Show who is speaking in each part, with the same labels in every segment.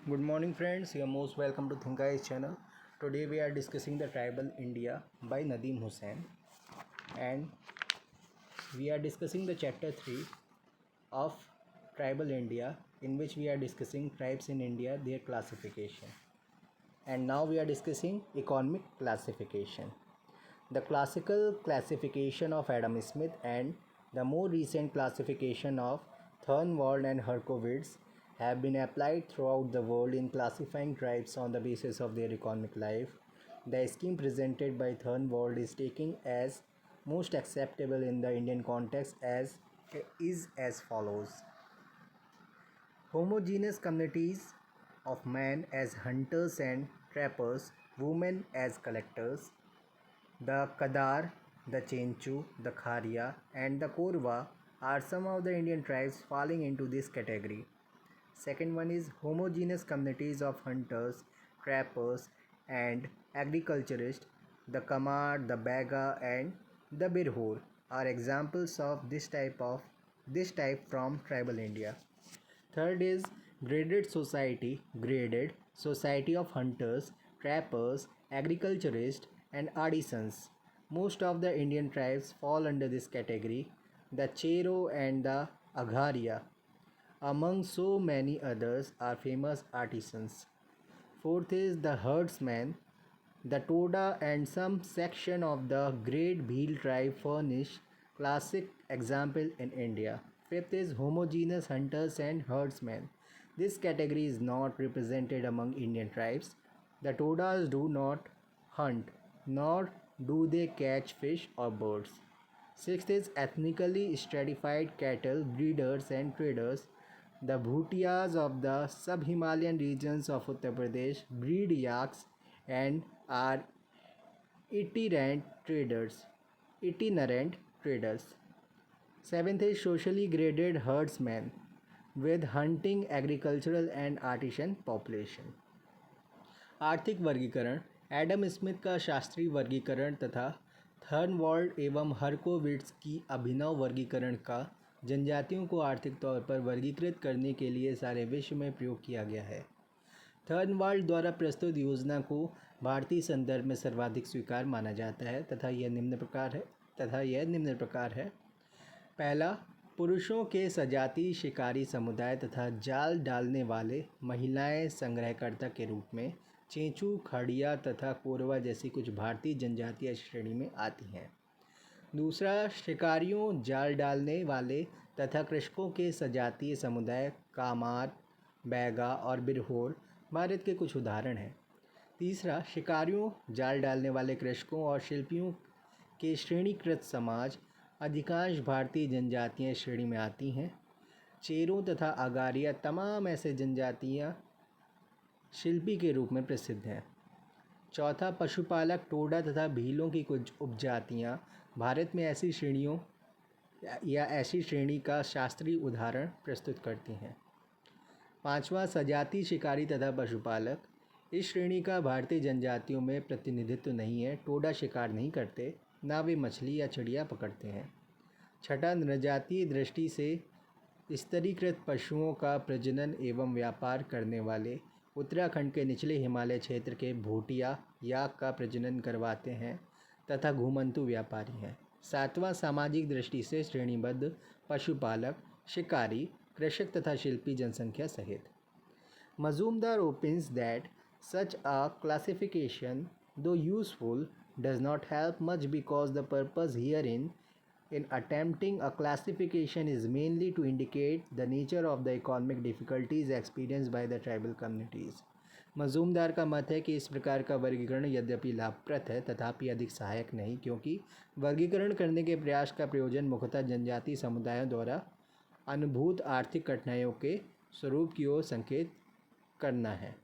Speaker 1: Good morning friends, you are most welcome to Think Eyes channel. Today we are discussing the Tribal India by Nadeem Hussain, and we are discussing the chapter 3 of Tribal India, in which we are discussing tribes in India, their classification. And now we are discussing economic classification. The classical classification of Adam Smith and the more recent classification of Thornwald and Herkovitz have been applied throughout the world in classifying tribes on the basis of their economic life. The scheme presented by Thornwald is taken as most acceptable in the Indian context as follows. Homogeneous communities of men as hunters and trappers, women as collectors. The Kadar, the Chenchu, the Kharia, and the Korwa are some of the Indian tribes falling into this category. Second one is homogeneous communities of hunters, trappers, and agriculturists. The Kamar, the Baga, and the Birhor are examples of this type from tribal India. Third is graded society of hunters, trappers, agriculturists, and artisans. Most of the Indian tribes fall under this category. The Chero and the Agharia, among so many others, are famous artisans. Fourth is the herdsmen. The Toda and some section of the Great Bhil tribe furnish classic example in India. Fifth is homogeneous hunters and herdsmen. This category is not represented among Indian tribes. The Todas do not hunt, nor do they catch fish or birds. Sixth is ethnically stratified cattle breeders and traders. The Bhutias of the sub-Himalayan regions of Uttar Pradesh breed yaks and are itinerant traders. Seventh is socially graded herdsmen with hunting, agricultural and artisan population. आर्थिक वर्गीकरण Adam Smith का शास्त्रीय वर्गीकरण तथा थर्नवॉल्ड एवं हर्कोविट्स की अभिनव वर्गीकरण का जनजातियों को आर्थिक तौर पर वर्गीकृत करने के लिए सारे विश्व में प्रयोग किया गया है। थर्नवाल्ड द्वारा प्रस्तुत योजना को भारतीय संदर्भ में सर्वाधिक स्वीकार माना जाता है तथा यह निम्न प्रकार है। पहला, पुरुषों के सजातीय शिकारी समुदाय तथा जाल डालने वाले महिलाएं संग्रहकर्ता के रूप में चेंचू, खड़िया तथा कोरवा जैसी कुछ भारतीय जनजातीय श्रेणी में आती हैं। दूसरा, शिकारियों, जाल डालने वाले तथा कृषकों के सजातीय समुदाय कामार, बैगा और बिरहोर भारत के कुछ उदाहरण हैं। तीसरा, शिकारियों, जाल डालने वाले कृषकों और शिल्पियों के श्रेणीकृत समाज अधिकांश भारतीय जनजातियाँ श्रेणी में आती हैं। चेरों तथा अगारिया तमाम ऐसे जनजातियाँ शिल्पी के रूप में प्रसिद्ध हैं। चौथा, पशुपालक, टोडा तथा भीलों की कुछ उपजातियाँ भारत में ऐसी श्रेणी का शास्त्रीय उदाहरण प्रस्तुत करती हैं। पांचवा, सजातीय शिकारी तथा पशुपालक। इस श्रेणी का भारतीय जनजातियों में प्रतिनिधित्व नहीं है। टोडा शिकार नहीं करते, ना वे मछली या चिड़िया पकड़ते हैं। छठा, नृजातीय दृष्टि से स्तरीकृत पशुओं का प्रजनन एवं व्यापार करने वाले उत्तराखंड के निचले हिमालय क्षेत्र के भोटिया याक का प्रजनन करवाते हैं तथा घुमंतु व्यापारी हैं। सातवां, सामाजिक दृष्टि से श्रेणीबद्ध पशुपालक, शिकारी, कृषक तथा शिल्पी जनसंख्या सहित। Majumdar opines that such a classification, though useful, does not help much because the purpose herein in attempting a classification is mainly to indicate the nature of the economic difficulties experienced by the tribal communities. Majumdar का मत है कि इस प्रकार का वर्गीकरण यद्यपि लाभप्रद है तथापि अधिक सहायक नहीं, क्योंकि वर्गीकरण करने के प्रयास का प्रयोजन मुख्यतः जनजातीय समुदायों द्वारा अनुभूत आर्थिक कठिनाइयों के स्वरूप की ओर संकेत करना है।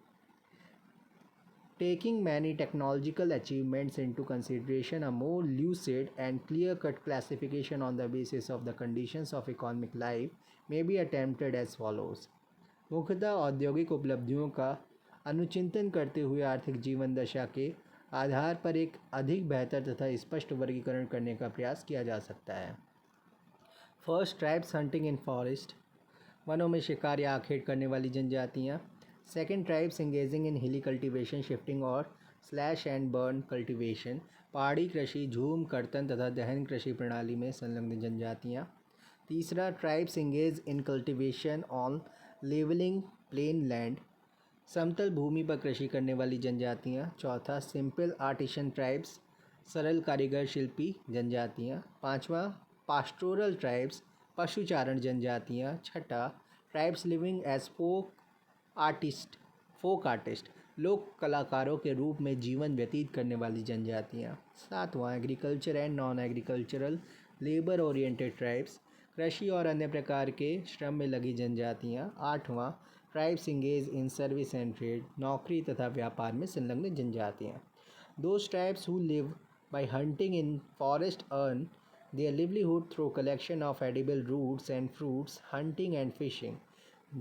Speaker 1: Taking many technological achievements into consideration, a more lucid and clear-cut classification on the basis of the conditions of economic life may be attempted as follows. मुख्यतः औद्योगिक उपलब्धियों का अनुचिंतन करते हुए आर्थिक जीवन दशा के आधार पर एक अधिक बेहतर तथा स्पष्ट वर्गीकरण करने का प्रयास किया जा सकता है। First, tribes hunting in forest. वनों में शिकार या आखेट करने वाली जनजातियाँ। Second, tribes engaging in hilly cultivation, shifting और स्लैश एंड बर्न कल्टीवेशन, पहाड़ी कृषि, झूम, कर्तन तथा दहन कृषि प्रणाली में संलग्न जनजातियाँ। तीसरा, tribes engage in cultivation on levelling plain land, समतल भूमि पर कृषि करने वाली जनजातियाँ। चौथा, सिंपल आर्टिशन ट्राइब्स, सरल कारीगर शिल्पी जनजातियाँ। पांचवा, पास्टोरल ट्राइब्स, पशुचारण जनजातियाँ। छठा, tribes living as folk artist, लोक कलाकारों के रूप में जीवन व्यतीत करने वाली जनजातियाँ। सातवां, agriculture and non agricultural labour oriented tribes, कृषि और अन्य प्रकार के श्रम में लगी जनजातियाँ। आठवां, tribes engage in service and trade, नौकरी तथा व्यापार में संलग्न जनजातियाँ। Those tribes who live by hunting in forest earn their livelihood through collection of edible roots and fruits, hunting and fishing.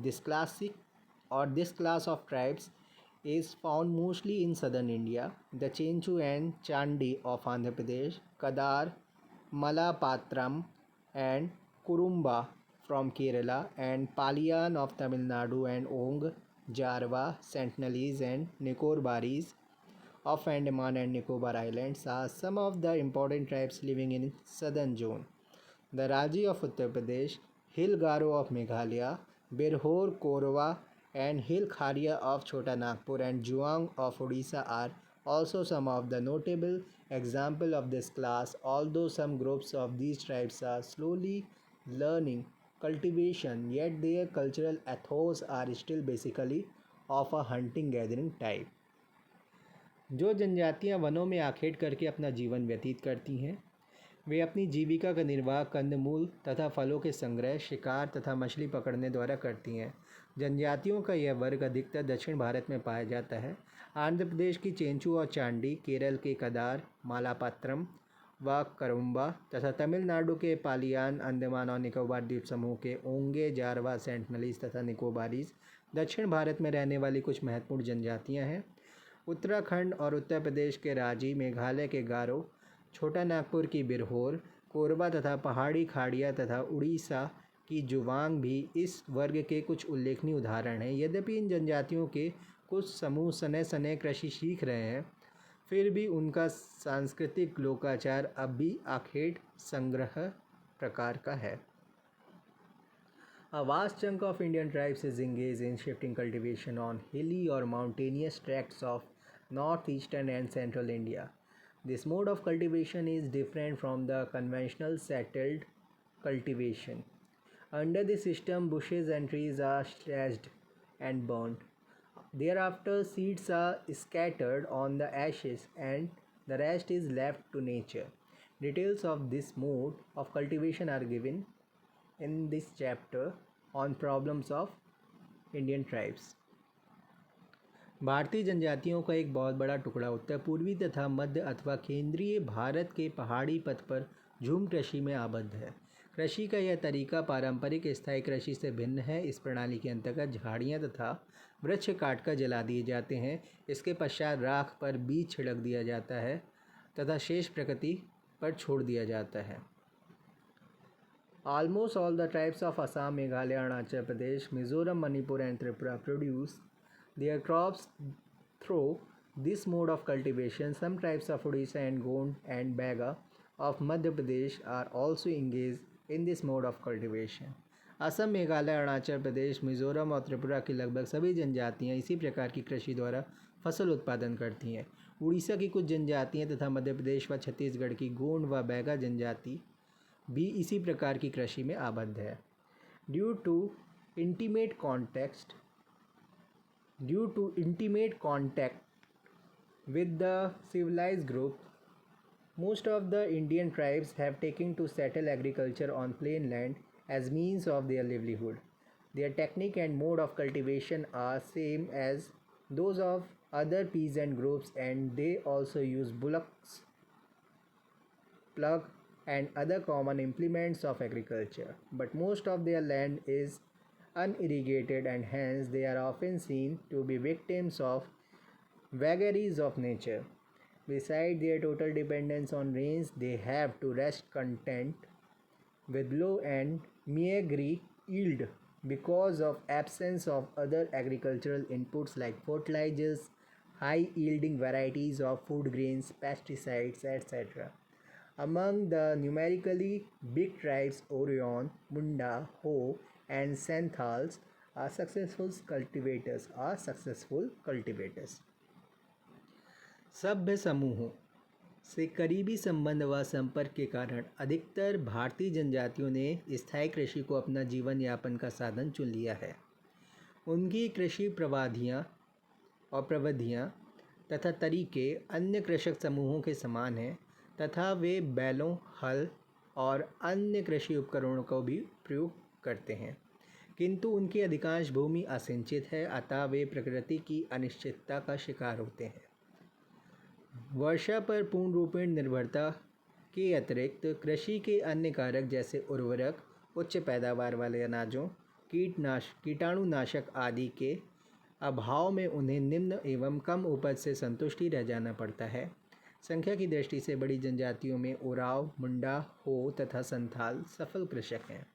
Speaker 1: This class of tribes is found mostly in southern India. The Chenchu and Chandi of Andhra Pradesh, Kadar, Malapatram and Kurumba from Kerala, and Paliyan of Tamil Nadu, and Ong, Jarva, Sentinelese and Nicobaris of Andaman and Nicobar Islands are some of the important tribes living in southern zone. The Raji of Uttar Pradesh, Hill Garo of Meghalaya, Birhor, Korwa and Hill Kharia of Chota Nagpur and Juang of Odisha are also some of the notable examples of this class, although some groups of these tribes are slowly learning cultivation, yet their cultural ethos are still basically of a hunting gathering type. जो जनजातियां वनों में आखेट करके अपना जीवन व्यतीत करती हैं, वे अपनी जीविका का निर्वाह कंदमूल तथा फलों के संग्रह, शिकार तथा मछली पकड़ने द्वारा करती हैं। जनजातियों का यह वर्ग अधिकतर दक्षिण भारत में पाया जाता है। आंध्र प्रदेश की चेंचू और चांडी, केरल के कदार, मालापत्रम व करुम्बा तथा तमिलनाडु के पालियान, अंडमान और निकोबार द्वीप समूह के ओंगे, जारवा, सेंटनलीज तथा निकोबारीज दक्षिण भारत में रहने वाली कुछ महत्वपूर्ण जनजातियाँ हैं। उत्तराखंड और उत्तर प्रदेश के राजी, मेघालय के गारो, छोटा नागपुर की बिरहोर, कोरबा तथा पहाड़ी खाड़िया तथा उड़ीसा की जुवांग भी इस वर्ग के कुछ उल्लेखनीय उदाहरण हैं। यद्यपि इन जनजातियों के कुछ समूह सने सने कृषि सीख रहे हैं, फिर भी उनका सांस्कृतिक लोकाचार अब भी आखेट संग्रह प्रकार का है। A vast chunk of Indian tribes is engaged in shifting cultivation on hilly or mountainous tracts of northeastern and central India. This mode of cultivation is different from the conventional settled cultivation. Under this system, bushes and trees are slashed and burnt. Thereafter, seeds are scattered on the ashes and the rest is left to nature. Details of this mode of cultivation are given in this chapter on problems of Indian tribes. भारतीय जनजातियों का एक बहुत बड़ा टुकड़ा उत्तर पूर्वी तथा मध्य अथवा केंद्रीय भारत के पहाड़ी पथ पर झूम कृषि में आबद्ध है। कृषि का यह तरीका पारंपरिक स्थायी कृषि से भिन्न है। इस प्रणाली के अंतर्गत झाड़ियाँ तथा वृक्ष काटकर जला दिए जाते हैं। इसके पश्चात राख पर बीज छिड़क दिया जाता है तथा शेष प्रकृति पर छोड़ दिया जाता है। Almost all the tribes of Assam, Meghalaya, Arunachal Pradesh, Mizoram, Manipur and Tripura produce their crops through this mode of cultivation. Some tribes of Odisha and Gond and Baga of Madhya Pradesh are also engaged in this mode of cultivation. Assam, Meghalaya, Arunachal Pradesh, Mizoram और त्रिपुरा की लगभग सभी जनजातियां इसी प्रकार की कृषि द्वारा फसल उत्पादन करती हैं। उड़ीसा की कुछ जनजातियां तथा मध्य प्रदेश व छत्तीसगढ़ की गोंड व बैगा जनजाति भी इसी प्रकार की कृषि में आबद्ध है। Due to intimate contact with the civilized group, most of the Indian tribes have taken to settle agriculture on plain land as means of their livelihood. Their technique and mode of cultivation are same as those of other peasant groups, and they also use bullocks, plug, and other common implements of agriculture. But most of their land is unirrigated, and hence they are often seen to be victims of vagaries of nature. Besides their total dependence on rains, they have to rest content with low and meagre yield because of absence of other agricultural inputs like fertilizers, high yielding varieties of food grains, pesticides, etc. Among the numerically big tribes, Orion, Munda, Ho, and Santhals are successful cultivators. सभ्य समूहों से करीबी संबंध व संपर्क के कारण अधिकतर भारतीय जनजातियों ने स्थायी कृषि को अपना जीवन यापन का साधन चुन लिया है। उनकी कृषि प्रविधियाँ तथा तरीके अन्य कृषक समूहों के समान हैं तथा वे बैलों, हल और अन्य कृषि उपकरणों का भी प्रयोग करते हैं, किंतु उनकी अधिकांश भूमि असिंचित है, अतः वे प्रकृति की अनिश्चितता का शिकार होते हैं। वर्षा पर पूर्ण रूपेण निर्भरता के अतिरिक्त कृषि के अन्य कारक जैसे उर्वरक, उच्च पैदावार वाले अनाजों, कीटाणुनाशक आदि के अभाव में उन्हें निम्न एवं कम उपज से संतुष्टि रह जाना पड़ता है। संख्या की दृष्टि से बड़ी जनजातियों में ओराव, मुंडा, हो तथा संथाल सफल कृषक हैं।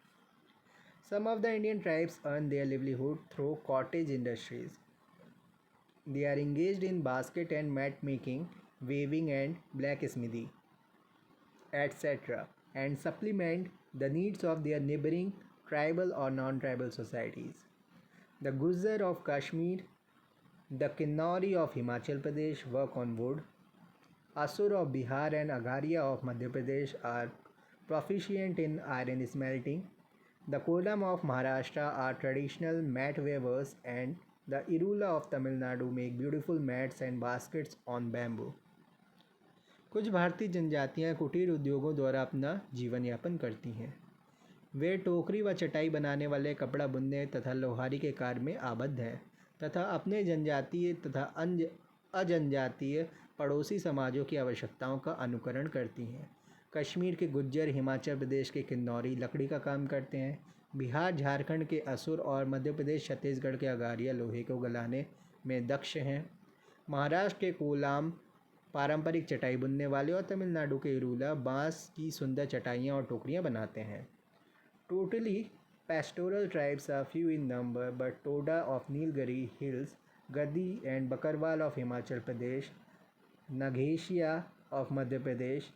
Speaker 1: Some of the Indian tribes earn their livelihood through cottage industries. They are engaged in basket and mat making, weaving and blacksmithing, etc., and supplement the needs of their neighboring tribal or non-tribal societies. The Gujjar of Kashmir, the Kinnori of Himachal Pradesh work on wood. Asur of Bihar and Agharia of Madhya Pradesh are proficient in iron smelting. The Kolam of Maharashtra are traditional mat weavers, and the Irula of Tamil Nadu make beautiful mats and baskets on bamboo. कुछ भारतीय जनजातियां कुटीर उद्योगों द्वारा अपना जीवन यापन करती हैं। वे टोकरी व चटाई बनाने वाले, कपड़ा बुनने तथा लोहारी के कार्य में आबद्ध हैं तथा अपने जनजातीय तथा अजनजातीय पड़ोसी समाजों की आवश्यकताओं का अनुकरण करती हैं। कश्मीर के गुज्जर, हिमाचल प्रदेश के किन्नौरी लकड़ी का काम करते हैं। बिहार, झारखंड के असुर और मध्य प्रदेश, छत्तीसगढ़ के अगारिया लोहे को गलाने में दक्ष हैं। महाराष्ट्र के कोलाम पारंपरिक चटाई बुनने वाले और तमिलनाडु के इरूला बांस की सुंदर चटाइयाँ और टोकरियाँ बनाते हैं। Totally pastoral tribes are few in number, but Toda of Nilgiri Hills, Gadi and Bakarwal of Himachal Pradesh, Naghesia of Madhya Pradesh,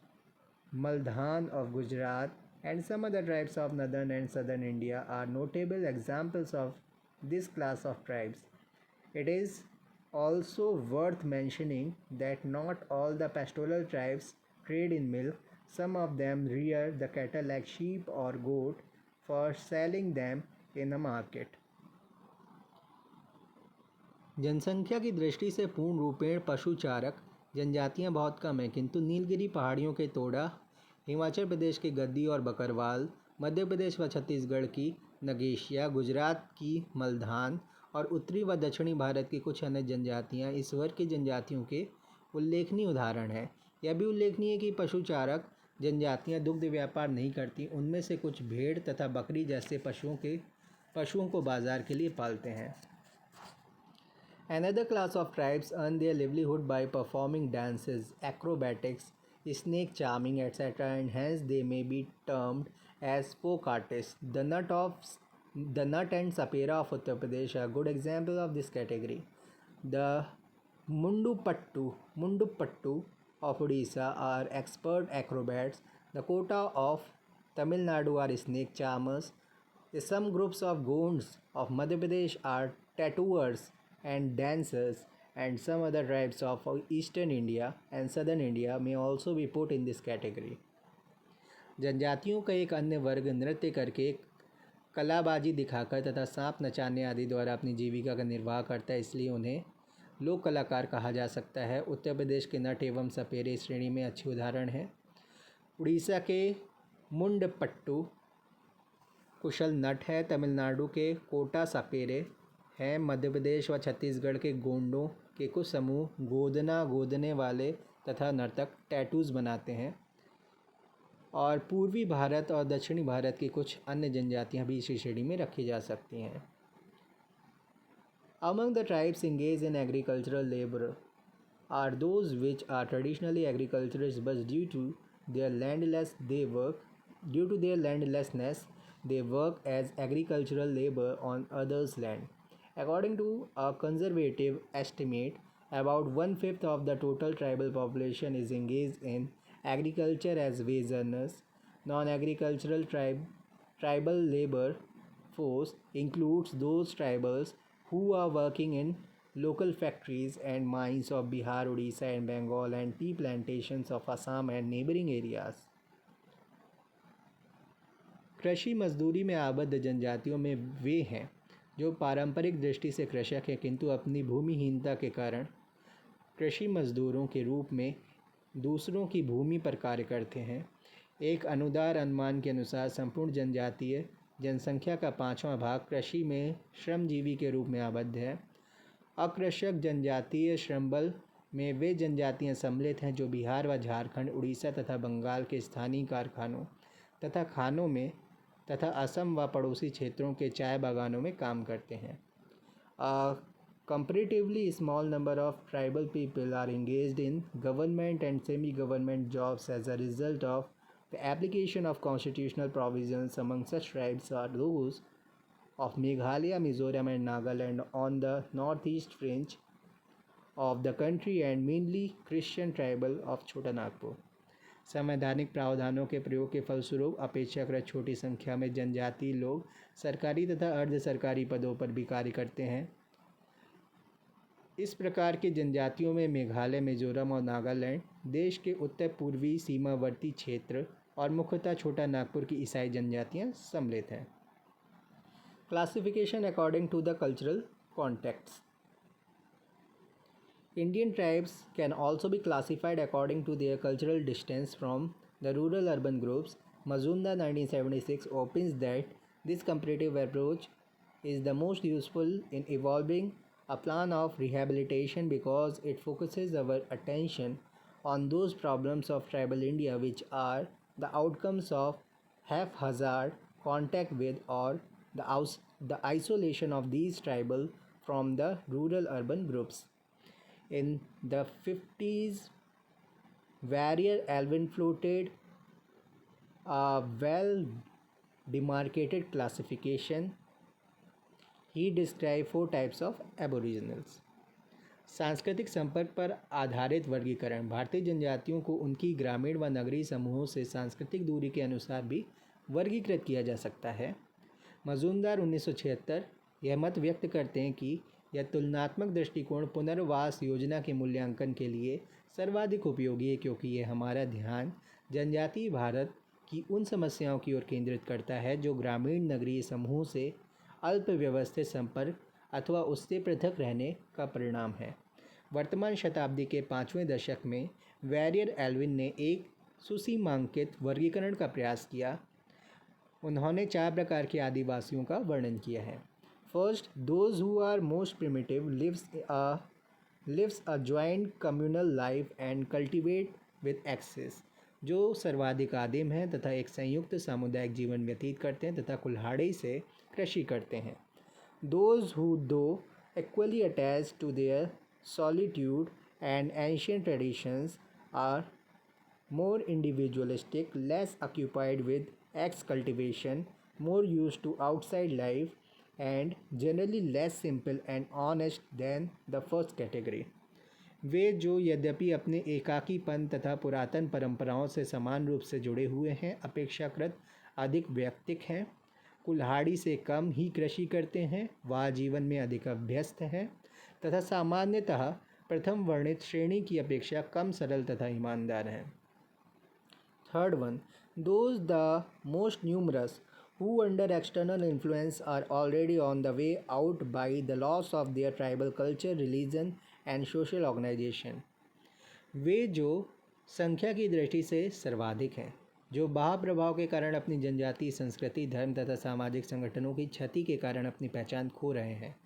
Speaker 1: Maldhan of Gujarat, and some other tribes of northern and southern India are notable examples of this class of tribes. It is also worth mentioning that not all the pastoral tribes trade in milk. Some of them rear the cattle like sheep or goat for selling them in a market. जनसंख्या की दृष्टि से पूर्ण रूपेण पशुचारक जनजातियां बहुत कम हैं, किंतु नीलगिरी पहाड़ियों के तोड़ा, हिमाचल प्रदेश के गद्दी और बकरवाल, मध्य प्रदेश व छत्तीसगढ़ की नगेशिया, गुजरात की मल्धान और उत्तरी व दक्षिणी भारत की कुछ अन्य जनजातियां इस वर्ग की जनजातियों के उल्लेखनीय उदाहरण हैं। यह भी उल्लेखनीय है कि पशुचारक जनजातियां दुग्ध व्यापार नहीं करती। उनमें से कुछ भेड़ तथा बकरी जैसे पशुओं को बाजार के लिए पालते हैं। Another class of tribes earn their livelihood by performing dances, acrobatics, snake charming, etc., and hence they may be termed as folk artists. The Nut and Sapera of Uttar Pradesh are good example of this category. The Mundupattu of Odisha are expert acrobats. The Kota of Tamil Nadu are snake charmers. Some groups of Gonds of Madhya Pradesh are tattooers and dancers, and some other tribes of eastern India and southern India may also be put in this category. जनजातियों का एक अन्य वर्ग नृत्य करके, कलाबाजी दिखाकर तथा सांप नचाने आदि द्वारा अपनी जीविका का निर्वाह करता है, इसलिए उन्हें लोक कलाकार कहा जा सकता है। उत्तर प्रदेश के नट एवं सपेरे इस श्रेणी में अच्छे उदाहरण हैं। उड़ीसा के मुंडपट्टू कुशल नट है, तमिलनाडु के कोटा सपेरे हैं, मध्य प्रदेश व छत्तीसगढ़ के गोंडों के कुछ समूह गोदने वाले तथा नर्तक टैटूज़ बनाते हैं, और पूर्वी भारत और दक्षिणी भारत की कुछ अन्य जनजातियां भी इसी श्रेणी में रखी जा सकती हैं। Among the tribes engaged in agricultural labor are those which are traditionally agriculturists, but due to their landlessness they work as agricultural labor on others' land. According to a conservative estimate, about one fifth of the total tribal population is engaged in agriculture as wage earners. Non agricultural tribal labor force includes those tribals who are working in local factories and mines of Bihar, Odisha, and Bengal, and tea plantations of Assam and neighboring areas. कृषि मजदूरी में आबद्ध जनजातियों में वे हैं जो पारंपरिक दृष्टि से कृषक हैं किंतु अपनी भूमिहीनता के कारण कृषि मजदूरों के रूप में दूसरों की भूमि पर कार्य करते हैं। एक अनुदार अनुमान के अनुसार संपूर्ण जनजातीय जनसंख्या का 5वां भाग कृषि में श्रमजीवी के रूप में आबद्ध है। अकृषक जनजातीय श्रमबल में वे जनजातियां सम्मिलित हैं जो बिहार व झारखंड, उड़ीसा तथा बंगाल के स्थानीय कारखानों तथा खानों में तथा असम व पड़ोसी क्षेत्रों के चाय बागानों में काम करते हैं। Comparatively small number of tribal people are engaged in government and semi-government jobs as a result of the application of constitutional provisions. Among such tribes are those of Meghalaya, Mizoram and Nagaland on the northeast fringe of the country and mainly Christian tribal of Chota Nagpur. संवैधानिक प्रावधानों के प्रयोग के फलस्वरूप अपेक्षाकृत छोटी संख्या में जनजातीय लोग सरकारी तथा अर्ध सरकारी पदों पर भी कार्य करते हैं। इस प्रकार की जनजातियों में मेघालय, मिजोरम और नागालैंड देश के उत्तर पूर्वी सीमावर्ती क्षेत्र और मुख्यतः छोटा नागपुर की ईसाई जनजातियां सम्मिलित हैं। Classification according to the cultural contacts. Indian tribes can also be classified according to their cultural distance from the rural-urban groups. Mazumdar 1976 opines that this comparative approach is the most useful in evolving a plan of rehabilitation because it focuses our attention on those problems of tribal India which are the outcomes of haphazard contact with or the isolation of these tribal from the rural-urban groups. In the 50s, Warrior Alvin floated a well demarcated classification. He described 4 types of aboriginals. सांस्कृतिक संपर्क पर आधारित वर्गीकरण। भारतीय जनजातियों को उनकी ग्रामीण व नगरीय समूहों से सांस्कृतिक दूरी के अनुसार भी वर्गीकृत किया जा सकता है। मजूमदार 1976 यह मत व्यक्त करते हैं कि यह तुलनात्मक दृष्टिकोण पुनर्वास योजना के मूल्यांकन के लिए सर्वाधिक उपयोगी है क्योंकि यह हमारा ध्यान जनजातीय भारत की उन समस्याओं की ओर केंद्रित करता है जो ग्रामीण नगरीय समूहों से अल्प व्यवस्थित संपर्क अथवा उससे पृथक रहने का परिणाम है। वर्तमान शताब्दी के 5वें दशक में वैरियर एल्विन ने एक सुसीमांकित वर्गीकरण का प्रयास किया। उन्होंने 4 प्रकार के आदिवासियों का वर्णन किया है। First, those who are most primitive lives a joint communal life and cultivate with access, जो सर्वाधिक आदिम हैं तथा एक संयुक्त सामुदायिक जीवन व्यतीत करते हैं तथा कुल्हाड़ी से कृषि करते हैं। Those who though equally attached to their solitude and ancient traditions are more individualistic, less occupied with axe cultivation, more used to outside life and generally less simple and honest than the first category. वे जो यद्यपि अपने एकाकीपन तथा पुरातन परंपराओं से समान रूप से जुड़े हुए हैं, अपेक्षाकृत अधिक वैयक्तिक हैं, कुल्हाड़ी से कम ही कृषि करते हैं, वह जीवन में अधिक अभ्यस्त हैं तथा सामान्यतः प्रथम वर्णित श्रेणी की अपेक्षा कम सरल तथा ईमानदार हैं। Third one, those the most numerous who under external influence are already on the way out by the loss of their tribal culture, religion and social organization. वे जो संख्या की दृष्टि से सर्वाधिक हैं, जो बाह्य प्रभाव के कारण अपनी जनजातीय संस्कृति, धर्म तथा सामाजिक संगठनों की क्षति के कारण अपनी पहचान खो रहे हैं।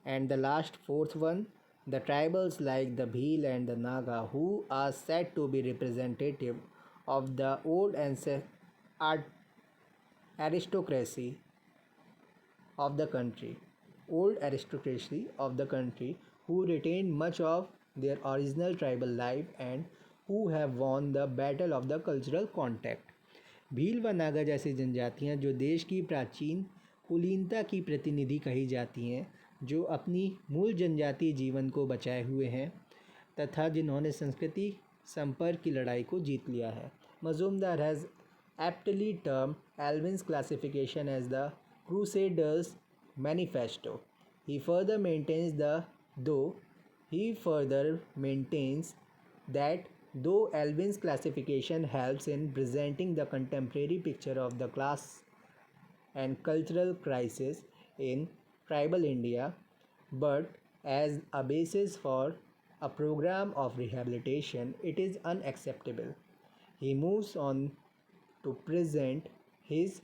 Speaker 1: And the last fourth one, the tribals like the Bhil and the Naga who are said to be representative of the old aristocracy of the country who retain much of their original tribal life and who have won the battle of the cultural contact. Bhil व नागा जैसी जनजातियां जो देश की प्राचीन कुलीनता की प्रतिनिधि कही जाती हैं, जो अपनी मूल जनजातीय जीवन को बचाए हुए हैं तथा जिन्होंने संस्कृति संपर्क की लड़ाई को जीत लिया है। Majumdar has aptly termed Alvin's classification as the Crusaders' Manifesto. He further maintains that though Alvin's classification helps in presenting the contemporary picture of the class and cultural crisis in tribal India, but as a basis for a program of rehabilitation, it is unacceptable. He moves on to present his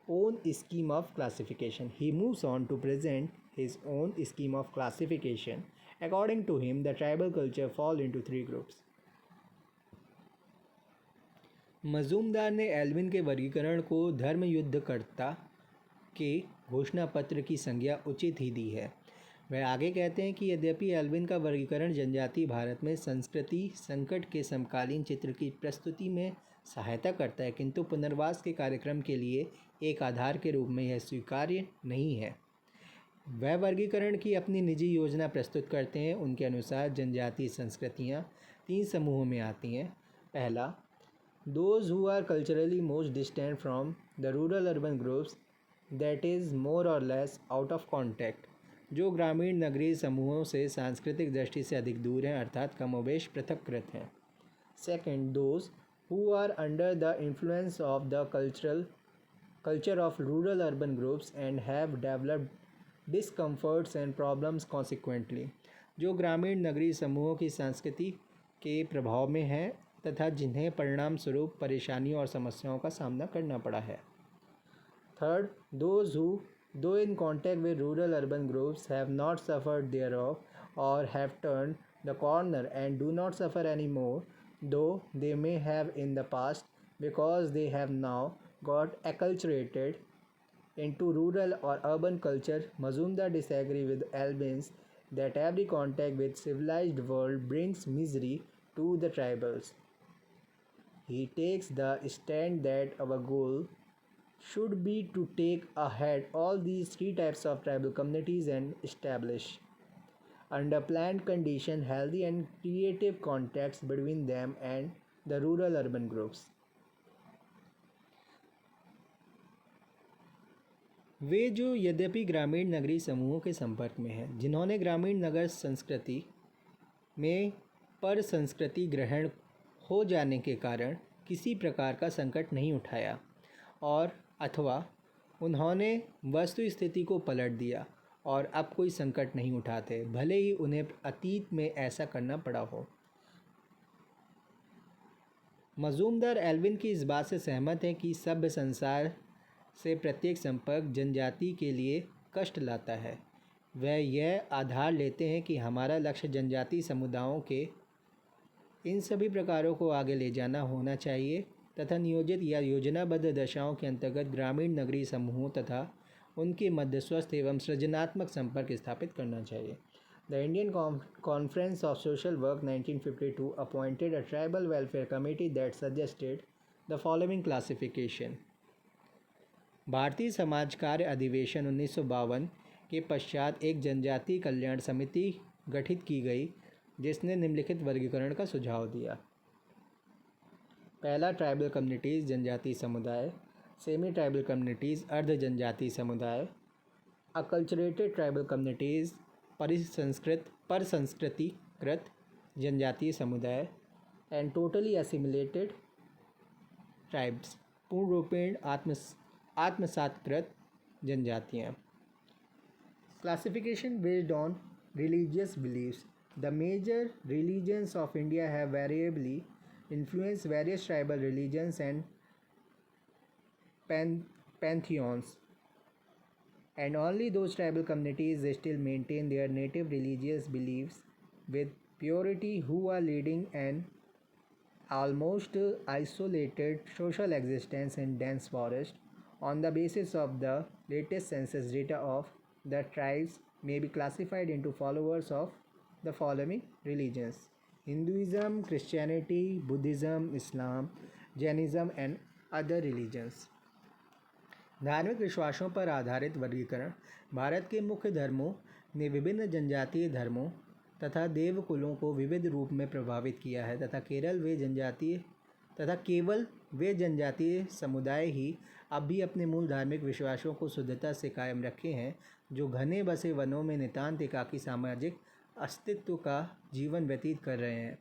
Speaker 1: own scheme of classification. He moves on to present his own scheme of classification. According to him, the tribal culture fall into three groups. Majumdar ने Alvin के वर्गीकरण को धर्म युद्धकर्ता के घोषणा पत्र की संज्ञा उचित ही दी है। वह आगे कहते हैं कि यद्यपि एल्विन का वर्गीकरण जनजातीय भारत में संस्कृति संकट के समकालीन चित्र की प्रस्तुति में सहायता करता है, किंतु पुनर्वास के कार्यक्रम के लिए एक आधार के रूप में यह स्वीकार्य नहीं है। वह वर्गीकरण की अपनी निजी योजना प्रस्तुत करते हैं। उनके अनुसार जनजातीय संस्कृतियाँ 3 समूहों में आती हैं। पहला, those who are culturally most distant from the rural urban groups, that is more or less out of contact, जो ग्रामीण नगरीय समूहों से सांस्कृतिक दृष्टि से अधिक दूर हैं, अर्थात कमोबेश पृथक्कृत हैं। Second, those who are under the influence of the culture of rural urban groups and have developed discomforts and problems consequently, जो ग्रामीण नगरीय समूहों की संस्कृति के प्रभाव में हैं तथा जिन्हें परिणाम स्वरूप परेशानियों और समस्याओं का सामना करना पड़ा है। Third, those who, though in contact with rural urban groups, have not suffered thereof or have turned the corner and do not suffer anymore, though they may have in the past, because they have now got acculturated into rural or urban culture. Mazumdar disagree with Albins that every contact with civilized world brings misery to the tribals. He takes the stand that our goal should be to take ahead all these 3 types of tribal communities and establish, under planned condition, healthy and creative contacts between them and the rural urban groups. वे जो यद्यपि ग्रामीण नगरीय समूहों के संपर्क में हैं, जिन्होंने ग्रामीण नगर संस्कृति में पर संस्कृति ग्रहण हो जाने के कारण किसी प्रकार का संकट नहीं उठाया और अथवा उन्होंने वस्तु स्थिति को पलट दिया और अब कोई संकट नहीं उठाते, भले ही उन्हें अतीत में ऐसा करना पड़ा हो। मजूमदार एल्विन की इस बात से सहमत हैं कि सभ्य संसार से प्रत्येक संपर्क जनजाति के लिए कष्ट लाता है। वह यह आधार लेते हैं कि हमारा लक्ष्य जनजातीय समुदायों के इन सभी प्रकारों को आगे ले जाना होना चाहिए तथा नियोजित या योजनाबद्ध दशाओं के अंतर्गत ग्रामीण नगरीय समूहों तथा उनके मध्य स्वस्थ एवं सृजनात्मक संपर्क स्थापित करना चाहिए। The Indian conference of social work 1952 appointed a tribal welfare committee that suggested the following classification. Bharatiya Samaj कार्य अधिवेशन 1952 के पश्चात एक जनजातीय कल्याण समिति गठित की गई जिसने निम्नलिखित वर्गीकरण का सुझाव दिया। पहला, ट्राइबल कम्युनिटीज़ जनजातीय समुदाय। सेमी ट्राइबल कम्युनिटीज़ अर्ध जनजातीय समुदाय। अकल्चरेटेड ट्राइबल कम्युनिटीज़ पर संस्कृतिकृत जनजातीय समुदाय। एंड टोटली एसिमिलेटेड ट्राइब्स पूर्ण रूपेण आत्मसात्कृत जनजातियाँ। Classification based on religious beliefs. The major religions of India have variably influenced various tribal religions and pantheons, and only those tribal communities still maintain their native religious beliefs with purity who are leading an almost isolated social existence in dense forest. On the basis of the latest census data of the tribes may be classified into followers of the following religions: Hinduism, Christianity, Buddhism, Islam, Jainism and other religions. धार्मिक विश्वासों पर आधारित वर्गीकरण भारत के मुख्य धर्मों ने विभिन्न जनजातीय धर्मों तथा देवकुलों को विविध रूप में प्रभावित किया है तथा केवल वे जनजातीय समुदाय ही अब भी अपने मूल धार्मिक विश्वासों को शुद्धता से कायम रखे हैं जो घने बसे वनों में नितांत एकाकी सामाजिक अस्तित्व का जीवन व्यतीत कर रहे हैं।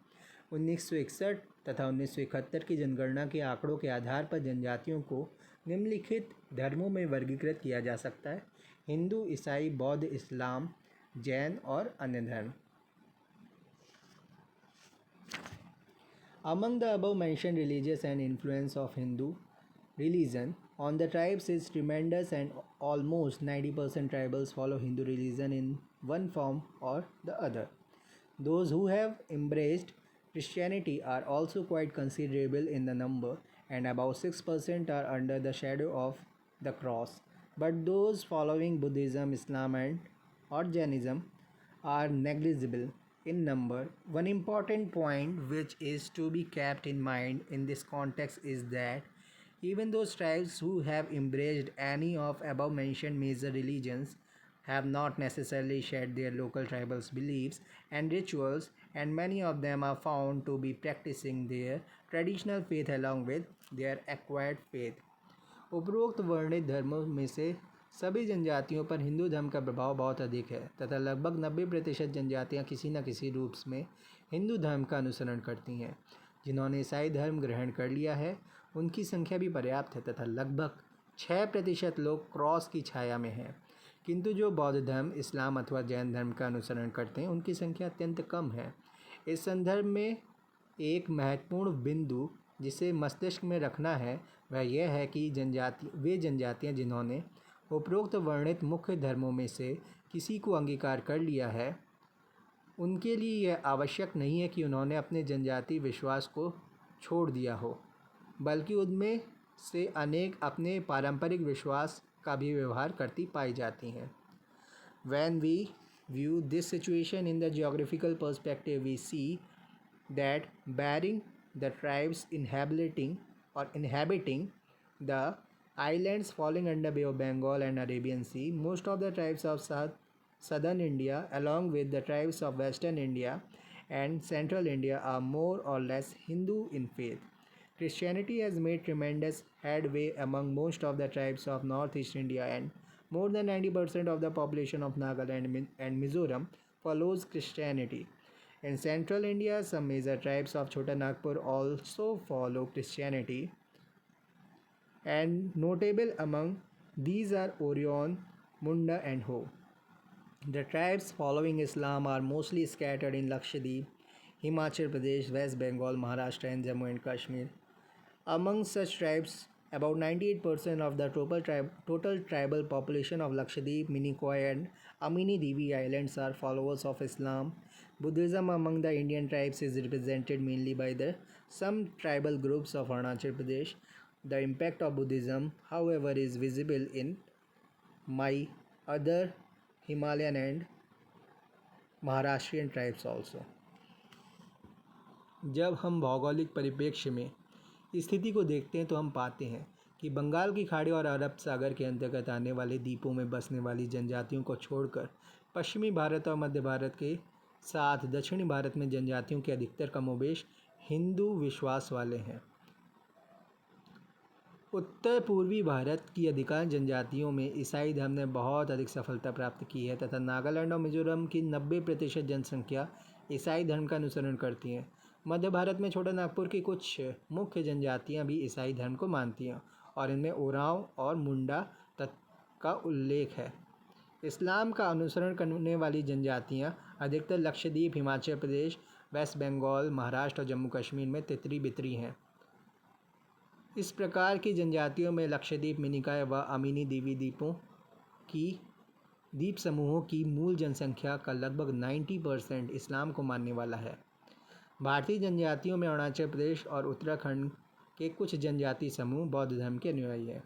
Speaker 1: 1961 तथा 1971 की जनगणना के आंकड़ों के आधार पर जनजातियों को निम्नलिखित धर्मों में वर्गीकृत किया जा सकता है: हिंदू, ईसाई, बौद्ध, इस्लाम, जैन और अन्य धर्म। Among the above mentioned religious and influence of Hindu religion on the tribes is tremendous, and almost 90% tribals follow Hindu religion in one form or the other. Those who have embraced Christianity are also quite considerable in the number, and about 6% are under the shadow of the cross. But those following Buddhism, Islam and or Jainism are negligible in number. One important point which is to be kept in mind in this context is that even those tribes who have embraced any of above mentioned major religions have not necessarily shed their local tribal beliefs and rituals, and many of them are found to be practicing their traditional faith along with their acquired faith. उपरोक्त वर्णित धर्मों में से सभी जनजातियों पर हिंदू धर्म का प्रभाव बहुत अधिक है तथा लगभग 90% जनजातियां किसी न किसी रूप में हिंदू धर्म का अनुसरण करती हैं। जिन्होंने ईसाई धर्म ग्रहण कर लिया है उनकी संख्या भी पर्याप्त है तथा लगभग 6% लोग क्रॉस की छाया में हैं, किंतु जो बौद्ध धर्म, इस्लाम अथवा जैन धर्म का अनुसरण करते हैं उनकी संख्या अत्यंत कम है। इस संदर्भ में एक महत्वपूर्ण बिंदु जिसे मस्तिष्क में रखना है वह यह है कि वे जनजातियाँ जिन्होंने उपरोक्त वर्णित मुख्य धर्मों में से किसी को अंगीकार कर लिया है उनके लिए यह आवश्यक नहीं है कि उन्होंने अपने जनजातीय विश्वास को छोड़ दिया हो, बल्कि उनमें से अनेक अपने पारंपरिक विश्वास का भी व्यवहार करती पाई जाती हैं। When we view this situation in the geographical perspective, we see that barring the tribes inhabiting the islands falling under Bay of Bengal and Arabian Sea, most of the tribes of southern India along with the tribes of western India and central India are more or less Hindu in faith. Christianity has made tremendous headway among most of the tribes of northeast India, and more than 90% of the population of Nagaland and Mizoram follows Christianity. In central India, some major tribes of Chota Nagpur also follow Christianity, and notable among these are Orion, Munda and Ho. The tribes following Islam are mostly scattered in Lakshadweep, Himachal Pradesh, West Bengal, Maharashtra and Jammu and Kashmir. Among such tribes, about 98% of the total tribal population of Lakshadweep, Minicoy and Amini Devi Islands are followers of Islam. Buddhism among the Indian tribes is represented mainly by some tribal groups of Arunachal Pradesh. The impact of Buddhism, however, is visible in my other Himalayan and Maharashtrian tribes also. जब हम भौगोलिक परिप्रेक्ष्य में स्थिति को देखते हैं तो हम पाते हैं कि बंगाल की खाड़ी और अरब सागर के अंतर्गत आने वाले द्वीपों में बसने वाली जनजातियों को छोड़कर पश्चिमी भारत और मध्य भारत के साथ दक्षिणी भारत में जनजातियों के अधिकतर कमोबेश हिंदू विश्वास वाले हैं। उत्तर पूर्वी भारत की अधिकांश जनजातियों में ईसाई धर्म ने बहुत अधिक सफलता प्राप्त की है तथा नागालैंड और मिजोरम की 90% जनसंख्या ईसाई धर्म का अनुसरण करती हैं। मध्य भारत में छोटा नागपुर की कुछ मुख्य जनजातियां भी ईसाई धर्म को मानती हैं और इनमें ओरांव और मुंडा का उल्लेख है। इस्लाम का अनुसरण करने वाली जनजातियां अधिकतर लक्षद्वीप, हिमाचल प्रदेश, वेस्ट बंगाल, महाराष्ट्र और जम्मू कश्मीर में तितरी बितरी हैं। इस प्रकार की जनजातियों में लक्षद्वीप, मिनिकॉय व अमीनी देवी द्वीप समूहों की मूल जनसंख्या का लगभग 90% इस्लाम को मानने वाला है। भारतीय जनजातियों में अरुणाचल प्रदेश और उत्तराखंड के कुछ जनजाति समूह बौद्ध धर्म के अनुयायी हैं।